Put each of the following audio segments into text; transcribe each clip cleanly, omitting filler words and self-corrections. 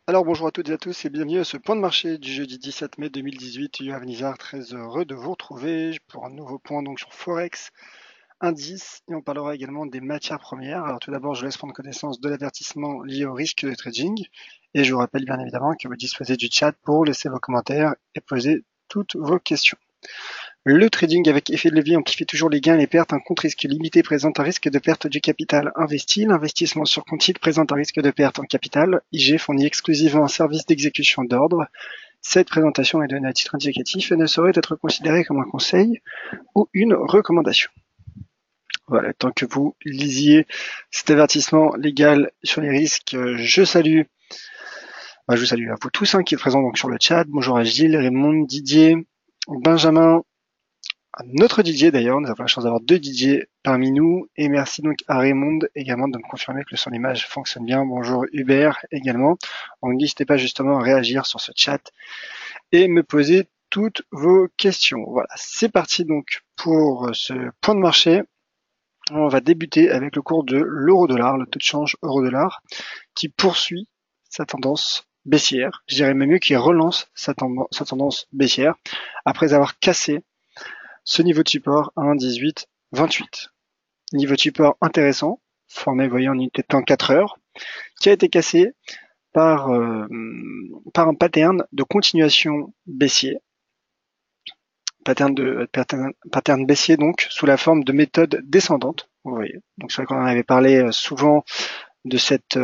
Alors bonjour à toutes et à tous et bienvenue à ce point de marché du jeudi 17 mai 2018. Yoav Nizar, très heureux de vous retrouver pour un nouveau point donc sur Forex, indice, et on parlera également des matières premières. Alors tout d'abord, je laisse prendre connaissance de l'avertissement lié au risque de trading et je vous rappelle bien évidemment que vous disposez du chat pour laisser vos commentaires et poser toutes vos questions. Le trading avec effet de levier amplifie toujours les gains et les pertes. Un compte risque limité présente un risque de perte du capital investi. L'investissement sur compte titre présente un risque de perte en capital. IG fournit exclusivement un service d'exécution d'ordre. Cette présentation est donnée à titre indicatif et ne saurait être considérée comme un conseil ou une recommandation. Voilà, tant que vous lisiez cet avertissement légal sur les risques, je vous salue à vous tous qui êtes présents donc sur le chat. Bonjour à Gilles, Raymond, Didier, Benjamin, notre Didier d'ailleurs, nous avons la chance d'avoir deux Didier parmi nous, et merci donc à Raymond également de me confirmer que le son image fonctionne bien. Bonjour Hubert également. Donc n'hésitez pas justement à réagir sur ce chat et me poser toutes vos questions. Voilà, c'est parti donc pour ce point de marché. On va débuter avec le cours de l'euro-dollar, le taux de change euro-dollar, qui poursuit sa tendance baissière. Je dirais même mieux qu'il relance sa tendance baissière après avoir cassé ce niveau de support à 1,1828. Niveau de support intéressant, formé, vous voyez, en unité de temps 4 heures, qui a été cassé par un pattern de continuation baissier. Pattern baissier donc sous la forme de méthode descendante. Vous voyez. Donc c'est vrai qu'on en avait parlé souvent de cette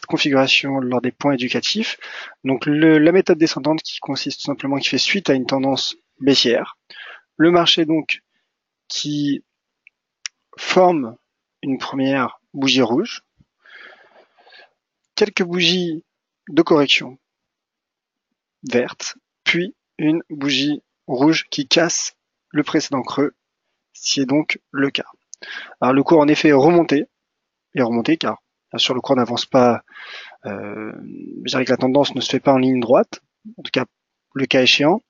configuration lors des points éducatifs. Donc la méthode descendante qui consiste tout simplement, qui fait suite à une tendance baissière. Le marché donc qui forme une première bougie rouge, quelques bougies de correction vertes, puis une bougie rouge qui casse le précédent creux, ce qui est donc le cas. Alors le cours en effet est remonté car bien sûr le cours n'avance pas, je dirais que la tendance ne se fait pas en ligne droite, en tout cas le cas échéant,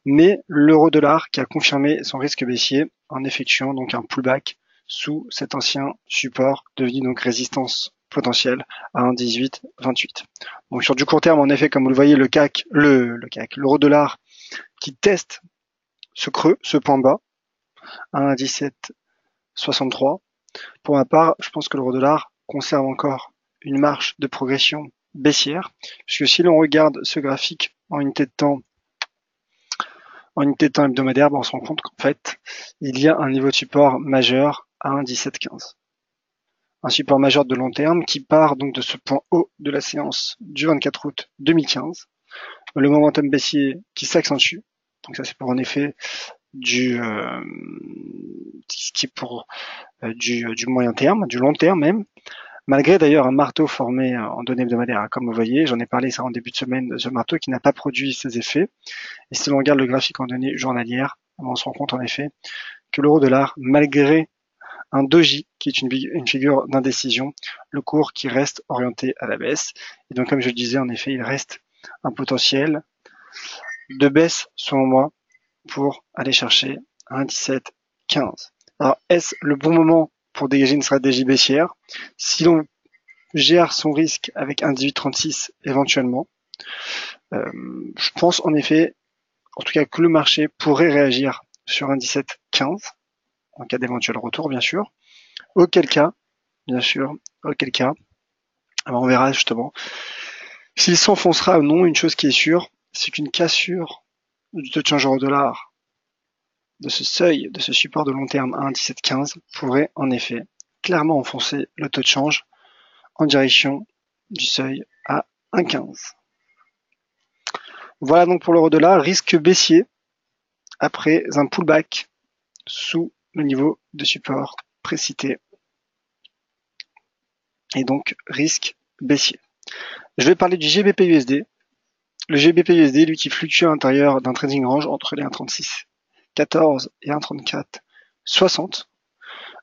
mais l'euro-dollar qui a confirmé son risque baissier en effectuant donc un pullback sous cet ancien support devenu donc résistance potentielle à 1,1828. Donc sur du court terme, en effet, comme vous le voyez, l'euro-dollar qui teste ce creux, ce point bas, à 1,1763. Pour ma part, je pense que l'euro-dollar conserve encore une marge de progression baissière, puisque si l'on regarde ce graphique en unité de temps hebdomadaire, on se rend compte qu'en fait, il y a un niveau de support majeur à 1,1715. Un support majeur de long terme qui part donc de ce point haut de la séance du 24 août 2015. Le momentum baissier qui s'accentue. Donc ça c'est pour en effet du moyen terme, du long terme même. Malgré d'ailleurs un marteau formé en données hebdomadaires, comme vous voyez, j'en ai parlé ça en début de semaine, de ce marteau qui n'a pas produit ses effets. Et si l'on regarde le graphique en données journalières, on se rend compte en effet que l'euro-dollar, malgré un doji qui est une figure d'indécision, le cours qui reste orienté à la baisse. Et donc comme je le disais, en effet, il reste un potentiel de baisse selon moi pour aller chercher un 17,15. Alors est-ce le bon moment pour dégager une stratégie baissière? Si l'on gère son risque avec un 18,36 éventuellement, je pense en effet, en tout cas que le marché pourrait réagir sur un 17,15 en cas d'éventuel retour bien sûr. Auquel cas, alors on verra justement s'il s'enfoncera ou non. Une chose qui est sûre, c'est qu'une cassure du taux de change euro-dollar de ce seuil, de ce support de long terme à 1,1715 pourrait en effet clairement enfoncer le taux de change en direction du seuil à 1,15. Voilà donc pour l'euro-dollar, risque baissier après un pullback sous le niveau de support précité et donc risque baissier. Je vais parler du GBP-USD. Le GBP-USD, lui qui fluctue à l'intérieur d'un trading range entre les 1,3614 et 1,3460.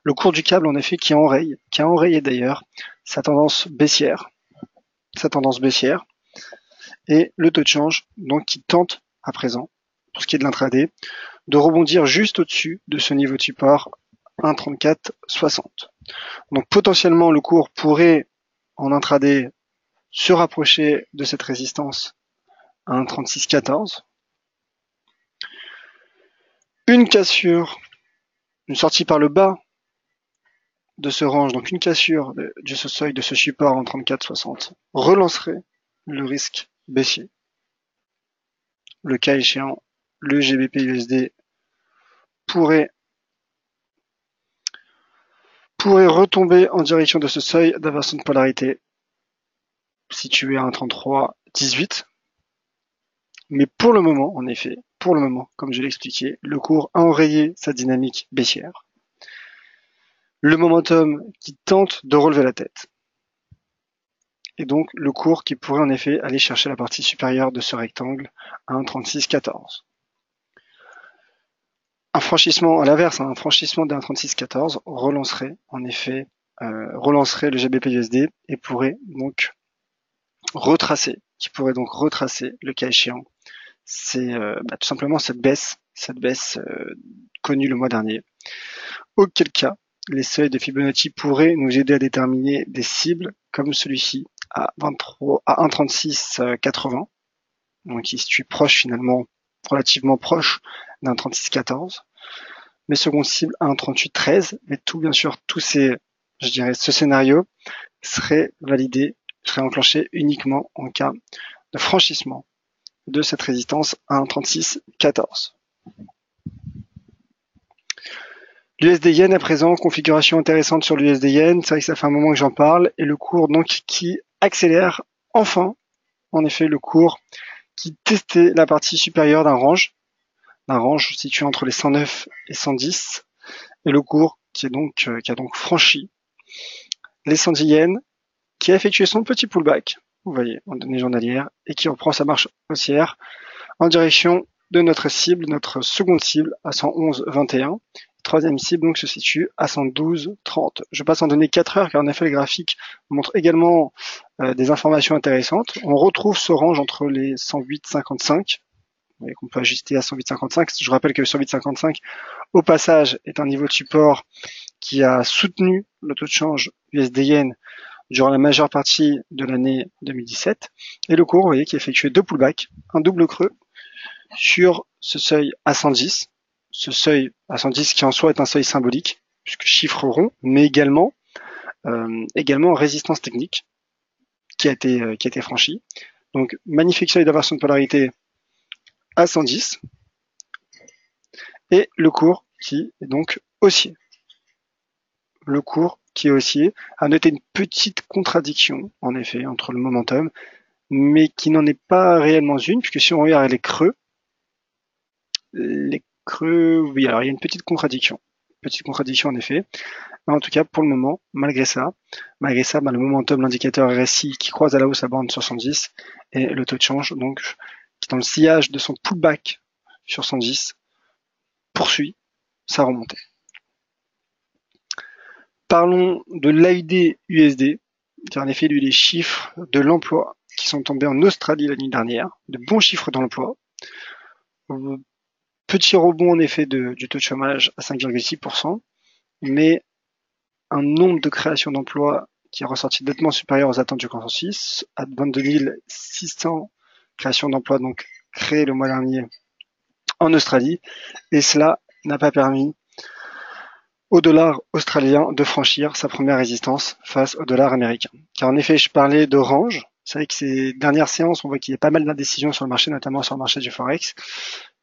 Le cours du câble en effet qui a enrayé d'ailleurs sa tendance baissière, et le taux de change donc qui tente à présent, pour ce qui est de l'intraday, de rebondir juste au-dessus de ce niveau de support 1,3460. Donc potentiellement le cours pourrait en intraday se rapprocher de cette résistance à 1,3614. Une cassure, une sortie par le bas de ce range, donc une cassure de ce seuil, de ce support en 34,60, relancerait le risque baissier. Le cas échéant, le GBP USD pourrait retomber en direction de ce seuil d'inversion de polarité situé à 1,3318. Mais pour le moment, en effet, comme je l'ai expliqué, le cours a enrayé sa dynamique baissière. Le momentum qui tente de relever la tête. Et donc le cours qui pourrait en effet aller chercher la partie supérieure de ce rectangle à 1,3614. Un franchissement, à l'inverse, un franchissement de 1,3614 relancerait en effet le GBP USD et pourrait donc retracer le cas échéant. C'est tout simplement cette baisse connue le mois dernier. Auquel cas, les seuils de Fibonacci pourraient nous aider à déterminer des cibles comme celui-ci à 1,3680, donc qui se situe proche finalement, relativement proche d'un 36,14. Mes secondes cibles à 1,3813, mais bien sûr, ce scénario serait validé, serait enclenché uniquement en cas de franchissement de cette résistance à 1,3614. L'USD Yen à présent, configuration intéressante sur l'USD Yen, c'est vrai que ça fait un moment que j'en parle, et le cours donc qui accélère enfin, en effet le cours qui testait la partie supérieure d'un range situé entre les 109 et 110, et le cours qui a donc franchi les 110 yens, qui a effectué son petit pullback, vous voyez, en données journalières, et qui reprend sa marche haussière en direction de notre cible, notre seconde cible à 111,21. Troisième cible donc se situe à 112,30. Je passe en données 4 heures car en effet le graphique montre également des informations intéressantes. On retrouve ce range entre les 108,55. Vous voyez qu'on peut ajuster à 108,55. Je rappelle que le 108,55 au passage est un niveau de support qui a soutenu le taux de change USD-Yen durant la majeure partie de l'année 2017. Et le cours, vous voyez, qui effectué deux pullbacks, un double creux sur ce seuil à 110. Ce seuil à 110 qui en soi est un seuil symbolique, puisque chiffre rond, mais également résistance technique qui a été franchie. Donc magnifique seuil d'inversion de polarité à 110 et le cours qui est donc haussier. Le cours qui est haussier a noté une petite contradiction en effet entre le momentum, mais qui n'en est pas réellement une, puisque si on regarde les creux, oui, alors il y a une petite contradiction en effet. Mais en tout cas, pour le moment, malgré ça, le momentum, l'indicateur RSI qui croise à la hausse la bande 70 et le taux de change, donc, qui est dans le sillage de son pullback sur 110, poursuit sa remontée. Parlons de l'AUD USD, car en effet, lui, les chiffres de l'emploi qui sont tombés en Australie la nuit dernière, de bons chiffres dans l'emploi. Petit rebond en effet du taux de chômage à 5,6%, mais un nombre de créations d'emplois qui est ressorti nettement supérieur aux attentes du consensus, à 22 600 créations d'emplois donc créées le mois dernier en Australie, et cela n'a pas permis au dollar australien de franchir sa première résistance face au dollar américain. Car en effet, je parlais de range. C'est vrai que ces dernières séances, on voit qu'il y a pas mal d'indécisions sur le marché, notamment sur le marché du Forex,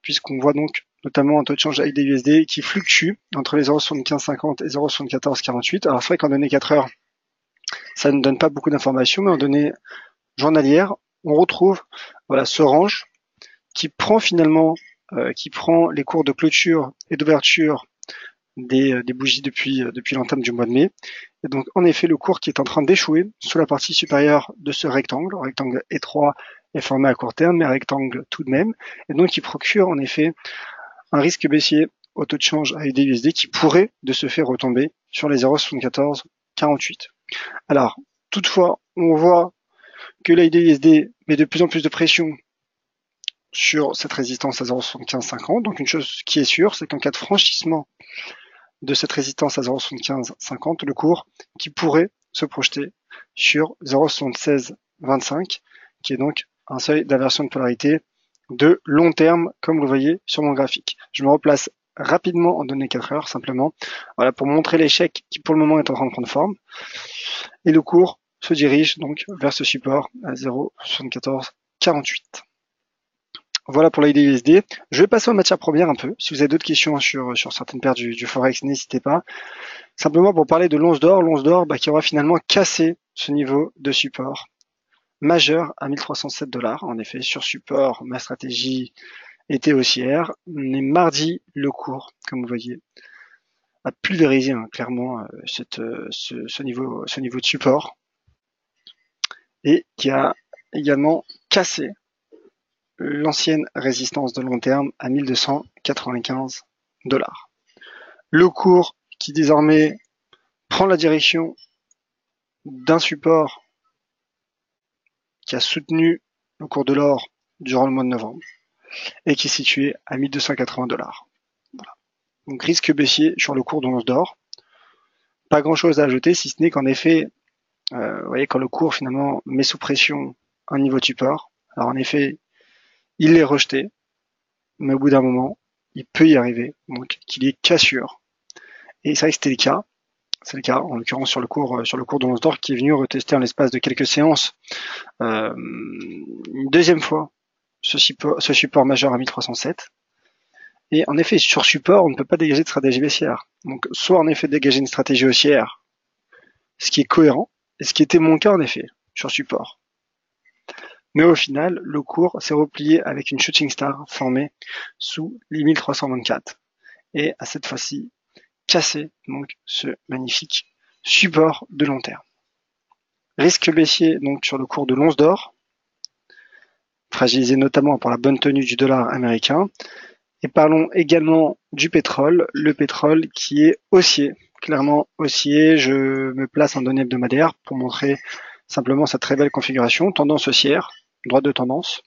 puisqu'on voit donc notamment un taux de change AUD-USD qui fluctue entre les 0,7550 et 0,7448. Alors c'est vrai qu'en données 4 heures, ça ne donne pas beaucoup d'informations, mais en données journalières, on retrouve ce range qui prend finalement les cours de clôture et d'ouverture des bougies depuis l'entame du mois de mai. Et donc en effet le cours qui est en train d'échouer sous la partie supérieure de ce rectangle étroit est formé à court terme, mais un rectangle tout de même, et donc qui procure en effet un risque baissier au taux de change AUD-USD qui pourrait de ce fait retomber sur les 0,7448. Alors toutefois on voit que l'AUD-USD met de plus en plus de pression sur cette résistance à 0,7550. Donc une chose qui est sûre, c'est qu'en cas de franchissement de cette résistance à 0,7550, le cours qui pourrait se projeter sur 0,76 25, qui est donc un seuil d'inversion de polarité de long terme, comme vous le voyez sur mon graphique. Je me replace rapidement en données 4 heures, simplement, voilà, pour montrer l'échec qui pour le moment est en train de prendre forme. Et le cours se dirige donc vers ce support à 0,7448. Voilà pour l'IDUSD. Je vais passer aux matières premières un peu. Si vous avez d'autres questions sur certaines paires du Forex, n'hésitez pas. Simplement pour parler de l'once d'or qui aura finalement cassé ce niveau de support majeur à 1307 $. En effet, sur support, ma stratégie était haussière, mais mardi, le cours, comme vous voyez, a pulvérisé clairement ce niveau de support et qui a également cassé l'ancienne résistance de long terme à 1295 $. Le cours qui désormais prend la direction d'un support qui a soutenu le cours de l'or durant le mois de novembre et qui est situé à 1280 $. Voilà. Donc risque baissier sur le cours de l'once d'or. Pas grand chose à ajouter si ce n'est qu'en effet, vous voyez, quand le cours finalement met sous pression un niveau de support, alors en effet, il l'est rejeté, mais au bout d'un moment, il peut y arriver, donc qu'il y ait cassure. Et c'est vrai que c'était le cas. C'est le cas, en l'occurrence sur le cours de l'once d'or qui est venu retester en l'espace de quelques séances une deuxième fois ce support majeur à 1307. Et en effet, sur support, on ne peut pas dégager de stratégie baissière. Donc, soit en effet dégager une stratégie haussière, ce qui est cohérent, et ce qui était mon cas en effet, sur support. Mais au final, le cours s'est replié avec une shooting star formée sous les 1324. Et à cette fois-ci, cassé donc ce magnifique support de long terme. Risque baissier donc sur le cours de l'once d'or, fragilisé notamment par la bonne tenue du dollar américain. Et parlons également du pétrole, le pétrole qui est haussier, clairement haussier. Je me place en données hebdomadaires pour montrer simplement sa très belle configuration, tendance haussière, droite de tendance.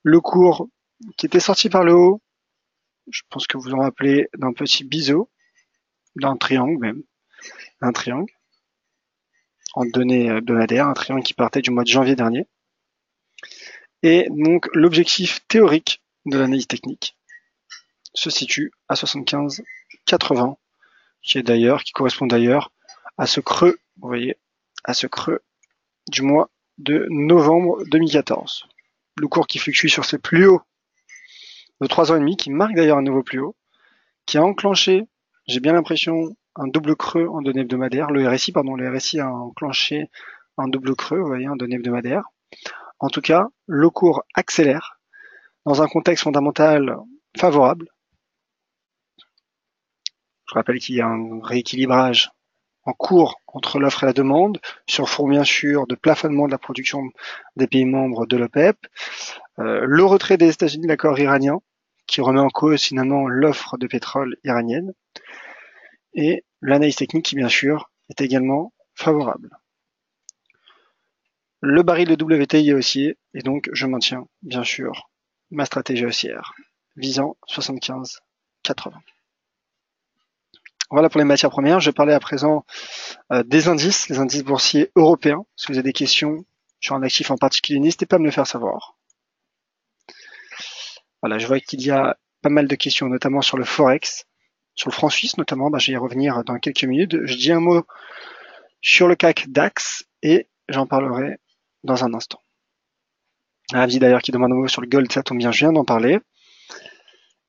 Le cours qui était sorti par le haut, je pense que vous en rappelez, d'un petit biseau, d'un triangle même, un triangle en données hebdomadaires, un triangle qui partait du mois de janvier dernier. Et donc l'objectif théorique de l'analyse technique se situe à 75,80, qui correspond d'ailleurs à ce creux, vous voyez, à ce creux du mois de novembre 2014. Le cours qui fluctue sur ses plus hauts de 3 ans et demi, qui marque d'ailleurs un nouveau plus haut, qui a enclenché, j'ai bien l'impression, un double creux en données hebdomadaires. Le RSI a enclenché un double creux, vous voyez, en données hebdomadaires. En tout cas, le cours accélère dans un contexte fondamental favorable. Je rappelle qu'il y a un rééquilibrage en cours entre l'offre et la demande, sur fond bien sûr de plafonnement de la production des pays membres de l'OPEP, le retrait des États-Unis de l'accord iranien, qui remet en cause finalement l'offre de pétrole iranienne, et l'analyse technique qui bien sûr est également favorable. Le baril de WTI est haussier, et donc je maintiens bien sûr ma stratégie haussière, visant 75,80. Voilà pour les matières premières. Je vais parler à présent des indices, les indices boursiers européens. Si vous avez des questions sur un actif en particulier, n'hésitez pas à me le faire savoir. Voilà, je vois qu'il y a pas mal de questions, notamment sur le Forex, sur le franc suisse notamment. Je vais y revenir dans quelques minutes. Je dis un mot sur le CAC DAX et j'en parlerai dans un instant. Avis d'ailleurs qui demande un mot sur le gold, ça tombe bien, je viens d'en parler.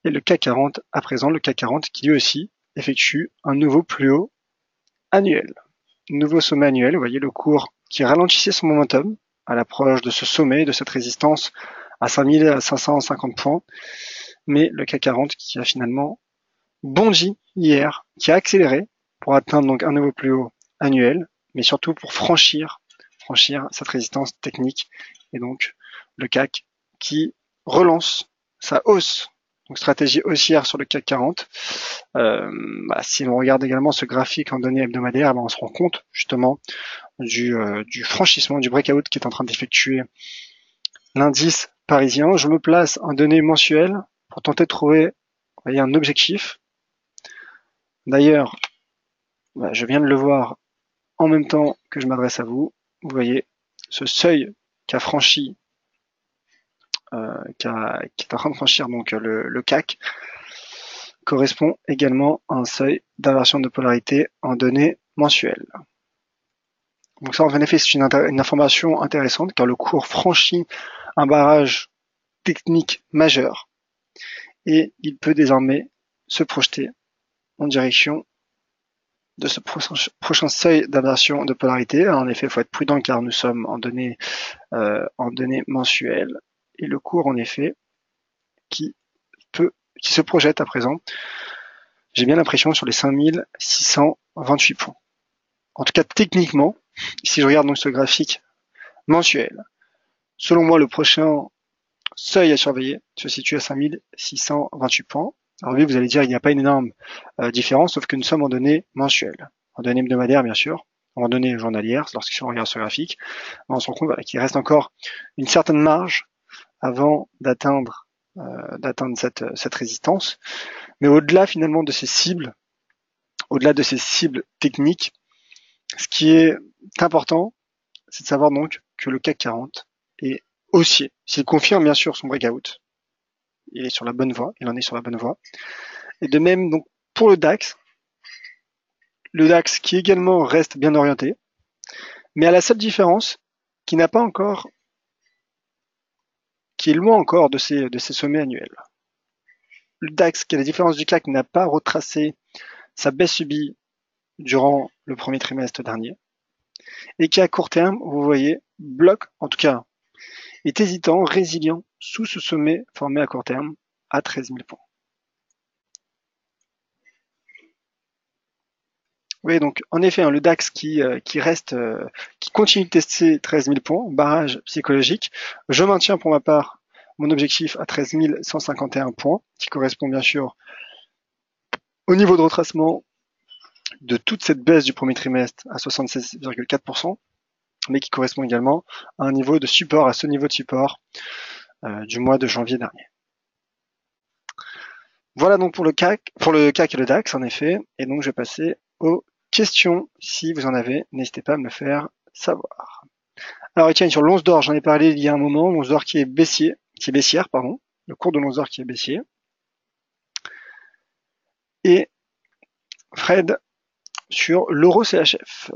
Et le CAC 40, à présent, le CAC 40 qui lui aussi effectue un nouveau plus haut annuel. Nouveau sommet annuel, vous voyez le cours qui ralentissait son momentum à l'approche de ce sommet, de cette résistance à 5550 points, mais le CAC 40 qui a finalement bondi hier, qui a accéléré pour atteindre donc un nouveau plus haut annuel, mais surtout pour franchir cette résistance technique, et donc le CAC qui relance sa hausse, donc stratégie haussière sur le CAC 40. Si on regarde également ce graphique en données hebdomadaires, on se rend compte justement du franchissement, du breakout qui est en train d'effectuer l'indice parisien. Je me place en données mensuelles pour tenter de trouver, vous voyez, un objectif. D'ailleurs, je viens de le voir en même temps que je m'adresse à vous. Vous voyez ce seuil qu'a franchi, qui est en train de franchir donc le CAC, correspond également à un seuil d'inversion de polarité en données mensuelles. Donc ça, en effet, c'est une information intéressante car le cours franchit un barrage technique majeur et il peut désormais se projeter en direction de ce prochain seuil d'inversion de polarité. Alors, en effet, il faut être prudent car nous sommes en données mensuelles et le cours, en effet, qui se projette à présent, j'ai bien l'impression, sur les 5628 points. En tout cas, techniquement, si je regarde donc ce graphique mensuel, selon moi, le prochain seuil à surveiller se situe à 5628 points. Alors oui, vous allez dire qu'il n'y a pas une énorme différence, sauf que nous sommes en données mensuelles. En données hebdomadaires, bien sûr, en données journalières, lorsque on regarde ce graphique, on se rend compte qu'il reste encore une certaine marge avant d'atteindre cette résistance. Mais au-delà finalement de ces cibles, techniques, ce qui est important, c'est de savoir donc que le CAC 40 est haussier. S'il confirme bien sûr son breakout, il est sur la bonne voie, il en est sur la bonne voie. Et de même donc pour le DAX qui également reste bien orienté, mais à la seule différence qui est loin encore de ses sommets annuels. Le DAX, qui à la différence du CAC, n'a pas retracé sa baisse subie durant le premier trimestre dernier, et qui à court terme, vous voyez, bloque, en tout cas, est hésitant, résilient, sous ce sommet formé à court terme à 13 000 points. Oui, donc en effet, le DAX qui continue de tester 13 000 points, barrage psychologique. Je maintiens pour ma part mon objectif à 13 151 points, qui correspond bien sûr au niveau de retracement de toute cette baisse du premier trimestre à 76,4%, mais qui correspond également à un niveau de support, à ce niveau de support du mois de janvier dernier. Voilà donc pour le CAC et le DAX en effet, et donc je vais passer aux questions. Si vous en avez, n'hésitez pas à me le faire savoir. Alors Etienne, sur l'once d'or, j'en ai parlé il y a un moment, l'once d'or qui est baissière, le cours de l'once d'or qui est baissier. Et Fred, sur l'euro CHF.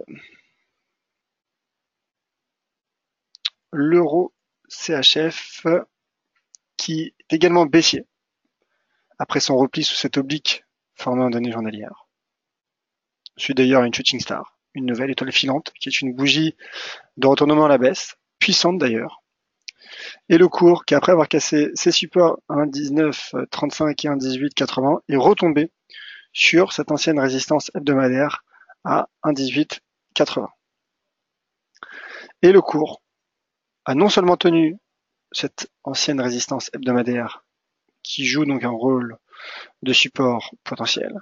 L'euro CHF qui est également baissier après son repli sous cette oblique formée en données journalières. Suit d'ailleurs une shooting star, une nouvelle étoile filante qui est une bougie de retournement à la baisse, puissante d'ailleurs. Et le cours qui, après avoir cassé ses supports 1,1935 et 1,1880, est retombé sur cette ancienne résistance hebdomadaire à 1,1880. Et le cours a non seulement tenu cette ancienne résistance hebdomadaire qui joue donc un rôle de support potentiel,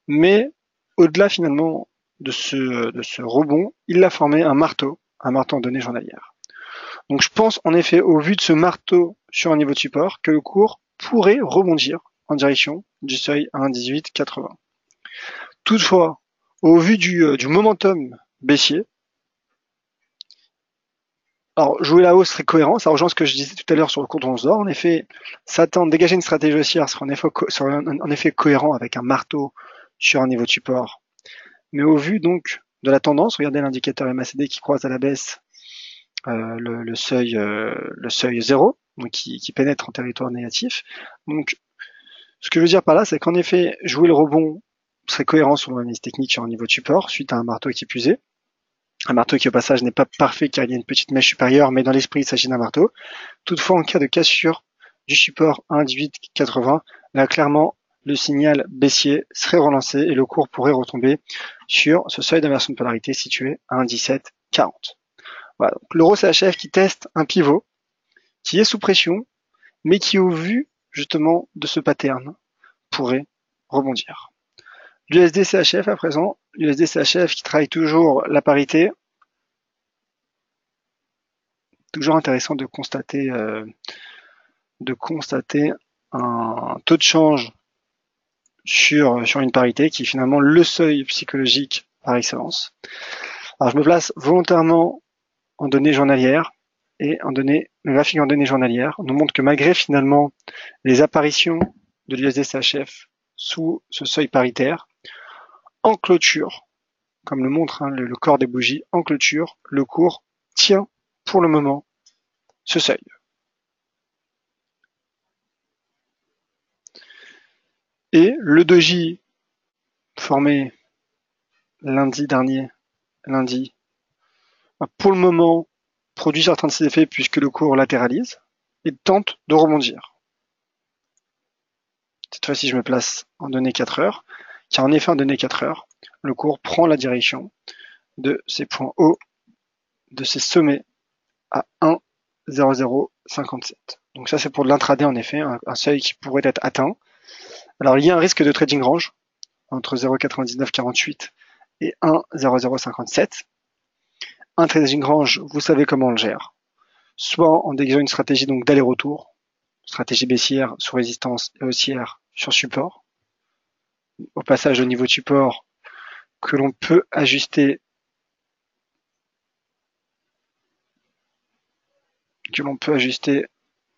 mais au-delà finalement de ce rebond, il a formé un marteau en données journalières. Donc je pense en effet, au vu de ce marteau sur un niveau de support, que le cours pourrait rebondir en direction du seuil à 1,1880. Toutefois, au vu du momentum baissier, alors jouer la hausse serait cohérent, ça rejoint ce que je disais tout à l'heure sur le cours de l'once d'or. En effet, s'attendre, dégager une stratégie haussière serait en effet cohérent avec un marteau sur un niveau de support. Mais au vu donc de la tendance, regardez l'indicateur MACD qui croise à la baisse le seuil 0, donc qui pénètre en territoire négatif. Donc ce que je veux dire par là, c'est qu'en effet, jouer le rebond serait cohérent selon l'analyse technique sur un niveau de support, suite à un marteau qui est puisé. Un marteau qui au passage n'est pas parfait car il y a une petite mèche supérieure, mais dans l'esprit il s'agit d'un marteau. Toutefois, en cas de cassure du support 1,1880, là clairement le signal baissier serait relancé et le cours pourrait retomber sur ce seuil d'inversion de polarité situé à 1,1740. Voilà, donc l'euro CHF qui teste un pivot, qui est sous pression, mais qui au vu justement de ce pattern pourrait rebondir. L'USD CHF à présent, l'USD CHF qui travaille toujours la parité. Toujours intéressant de constater un taux de change sur une parité qui est finalement le seuil psychologique par excellence. Alors je me place volontairement en données journalières Et le graphique en données journalières nous montre que malgré finalement les apparitions de l'USD-CHF sous ce seuil paritaire, en clôture, comme le montre le corps des bougies, en clôture, le cours tient pour le moment ce seuil. Et le doji formé lundi dernier, pour le moment, produit certains de ses effets puisque le cours latéralise et tente de rebondir. Cette fois-ci, je me place en données 4 heures, car en effet, en données 4 heures, le cours prend la direction de ces points hauts, de ces sommets à 1,0057. Donc ça, c'est pour de l'intraday, en effet, un seuil qui pourrait être atteint. Alors, il y a un risque de trading range entre 0,9948 et 1,0057. Un trading range, vous savez comment on le gère. Soit en dégageant une stratégie donc d'aller-retour, stratégie baissière sous résistance et haussière sur support. Au passage au niveau de support que l'on peut ajuster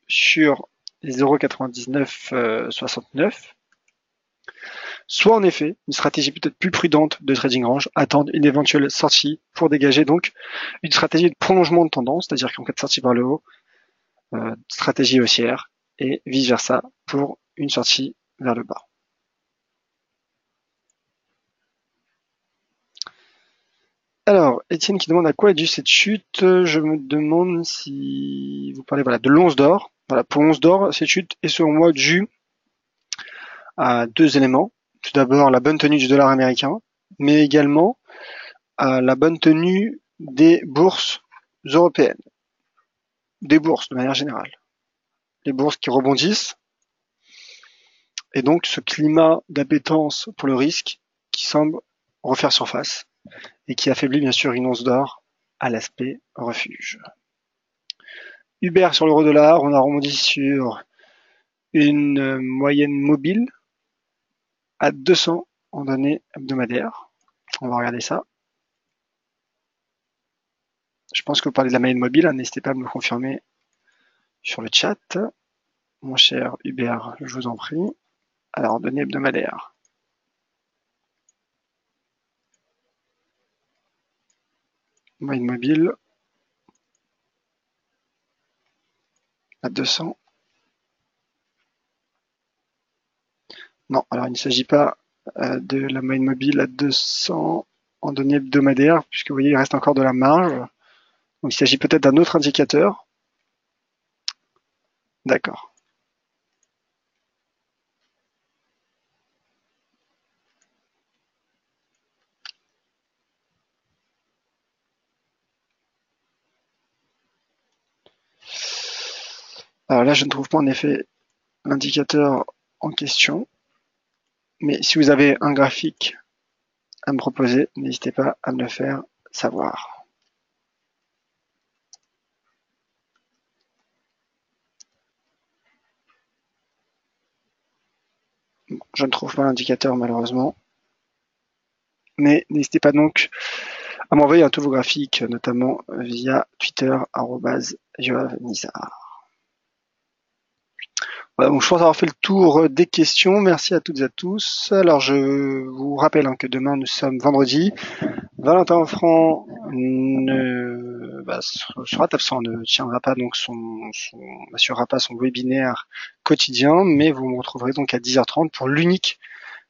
sur les 0,9969. Soit en effet, une stratégie peut-être plus prudente de trading range, attendre une éventuelle sortie pour dégager donc une stratégie de prolongement de tendance, c'est-à-dire qu'en cas de sortie par le haut, stratégie haussière, et vice versa pour une sortie vers le bas. Alors, Étienne qui demande à quoi est due cette chute. Je me demande si vous parlez de l'once d'or. Voilà, pour l'once d'or, cette chute est selon moi due à deux éléments. Tout d'abord, la bonne tenue du dollar américain, mais également à la bonne tenue des bourses européennes, des bourses de manière générale. Les bourses qui rebondissent, et donc ce climat d'appétence pour le risque qui semble refaire surface et qui affaiblit bien sûr une once d'or à l'aspect refuge. Uber sur l'euro-dollar, on a rebondi sur une moyenne mobile à 200 en données hebdomadaires. On va regarder ça. Je pense que vous parlez de la moyenne mobile, n'hésitez pas à me le confirmer sur le chat. Mon cher Hubert, je vous en prie. Alors, données hebdomadaires. Moyenne mobile à 200. Non, alors il ne s'agit pas de la moyenne mobile à 200 en données hebdomadaires, puisque vous voyez, il reste encore de la marge. Donc il s'agit peut-être d'un autre indicateur. D'accord. Alors là, je ne trouve pas en effet l'indicateur en question. Mais si vous avez un graphique à me proposer, n'hésitez pas à me le faire savoir. Bon, je ne trouve pas l'indicateur malheureusement. Mais n'hésitez pas donc à m'envoyer un nouveau graphique, notamment via Twitter, @joavnizar. Voilà, donc je pense avoir fait le tour des questions. Merci à toutes et à tous. Alors je vous rappelle que demain nous sommes vendredi. Valentin Franc sera absent, ne tiendra pas donc n'assurera pas son webinaire quotidien, mais vous me retrouverez donc à 10h30 pour l'unique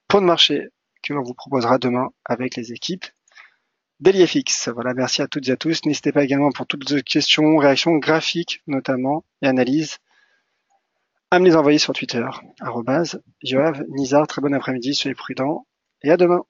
point de marché que l'on vous proposera demain avec les équipes d'EliFX. Voilà, merci à toutes et à tous. N'hésitez pas également pour toutes les questions, réactions graphiques notamment et analyses à me les envoyer sur Twitter, @joavnizar. Très bon après-midi, soyez prudents et à demain.